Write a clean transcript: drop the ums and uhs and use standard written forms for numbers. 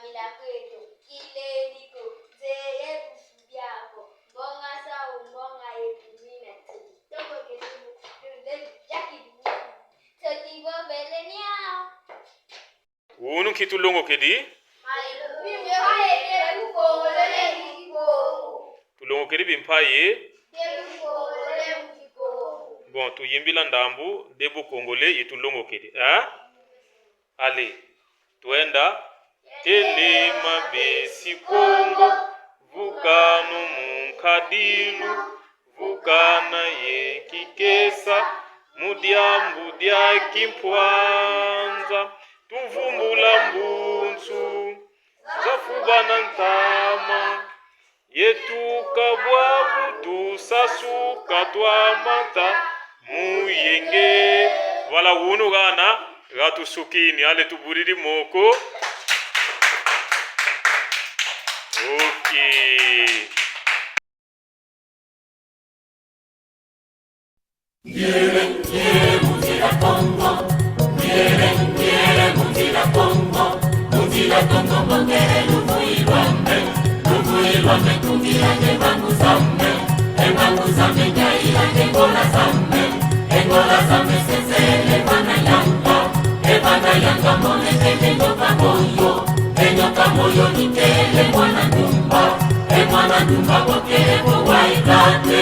bila kwetu kile niko zeye kufiako bonga sa umbonga yepimina toko kesimu ndevu jaki totivo belenia Unu kitulongo kedi tulongo kedi bimpaye bon tu yimbila ndambu debu kongole itulongo kedi allez tuenda telema besi kongo vukano munkadilu vukana ye kikesa mudiambu dia kimpwanza tuvumbula mbunsu zafubana ntama yetuka bwabu tusasuka twamata muyenge wala wunu gana gatu sukini ale tuburiri moko. Okay. Muzila Congo, Muzila Congo, Muzila Congo, mongere luvuilwambe, tungilande bangu zambe, jailande ngola zambe, sesele bana yanga monekele nyoka moyo nikele mwana ndumba, bokele bo waikate.